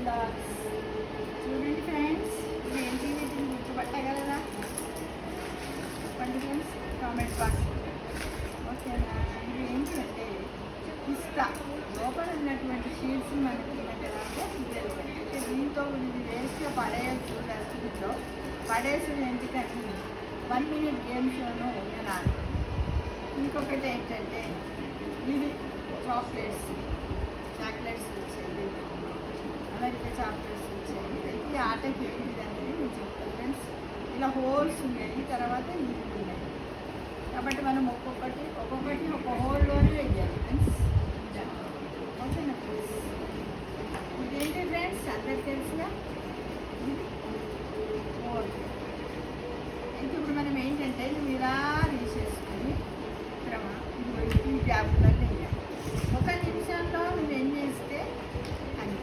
Blogs. చూడండి friends, ఏంటి వీటిని గుర్తుపట్టగలరా? చెప్పండి ఫ్రెండ్స్ కామెంట్ బాక్స్. ఓకేనా? ఇది ఏంటి అంటే పిస్తా. లోపల ఉన్నటువంటి షీట్స్ మనకి అంటే దీంతో ఇది వేస్ట్గా పడేయచ్చు. డస్ట్బిన్లో పడేసి ఎందుకంటే 1 minute గేమ్ షోను వినాలి. ఇంకొకటి ఏంటంటే ఇది చాక్లెట్స్ వచ్చేది, అమెరికా చాక్లెట్స్ వచ్చేది. ఈ ఆటకి ఏంటిది అనేది నేను చెప్తాను ఫ్రెండ్స్. ఇలా హోల్స్ ఉన్నాయి, తర్వాత ఇవి ఉన్నాయి కాబట్టి మనం ఒక్కొక్కటి ఒక హోల్లోనే వేయాలి ఫ్రెండ్స్. ఓకేనా ఫ్రెండ్స్? ఇదేంటి ఫ్రెండ్స్ అందరికి తెలుసుగా, ఇది హోల్. అయితే ఇప్పుడు మనం ఏంటంటే నువ్వు ఇలా తీసేసుకొని ఈ గ్యాప్లో వేయాలి. 1 నిమిషంలో నువ్వు ఏం చేస్తే అని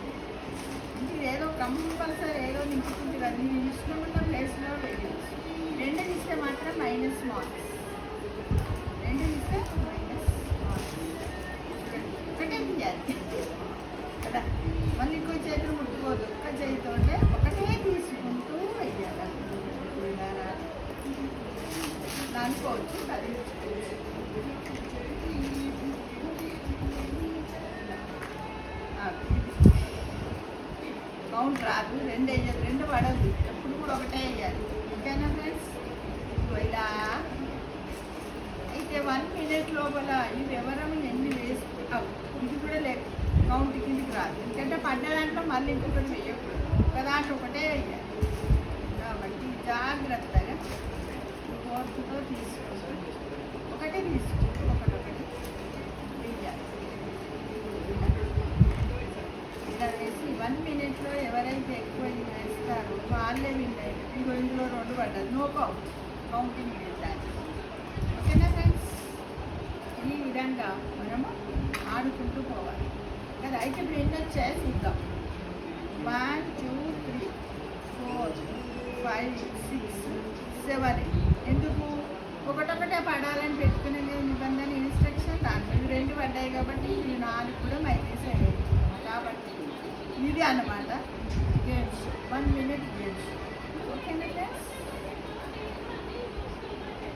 అంటే ఏదో కంపల్సరీ ఏదో నింపుతుంది కదా, నీ ఇష్టం ఉన్న ప్లేస్లో వేయచ్చు. 2 ఇస్తే మాత్రం మైనస్ మార్క్స్, 2 ఇస్తే మైనస్ మార్క్స్. ఒకటే తీయాలి కదా, మళ్ళీ ఇంకో చేతులు ముట్టుకోదు. ఒక్క చేతితో ఒకటే తీసుకుంటూ వెయ్యాలి. అనుకోవచ్చు అది కౌంట్ రాదు. 2 వేయాలి, 2 పడదు. ఎప్పుడు కూడా ఒకటే వేయాలి. ఓకేనా ఫ్రెండ్స్? ఇలా అయితే 1 minute లోపల ఇవి ఎవరము ఎన్ని వేస్తావు ఇది కూడా లేదు, కౌంట్ కిందికి రాదు. ఎందుకంటే పడ్డ దాంట్లో మళ్ళీ ఇంకొకటి వేయకూడదు, ఒక దాంట్లో ఒకటే వేయాలి. కాబట్టి జాగ్రత్తగా ఫోర్క్తో తీసుకుంటూ ఒకటే తీసుకుంటూ ఒకటి వేయాలి. ఇలా వేసి 1 minute ఎవరైతే ఎక్కువ వేస్తారో వాళ్ళే విన్నాయి. ఇందులో 2 పడ్డది, నో కౌంట్, కౌంటింగ్ పెట్టాలి. ఓకేనా ఫ్రెండ్స్? ఈ విధంగా మనము ఆడుకుంటూ పోవాలి కదా. అయితే ఇప్పుడు ఎన్ని వచ్చాయి చూద్దాం. 1 2 3 4 5 6 7. ఎందుకు ఒకటొకటే పడాలని పెట్టుకునే నిబంధన ఇన్స్ట్రక్షన్ దాంట్లో 2 పడ్డాయి కాబట్టి ఈ 4 కూడా మైనస్ అయ్యాయి. కాబట్టి ఇది అన్నమాట గేమ్స్, 1 minute గేమ్స్. ఓకేనా ఫ్రెండ్స్?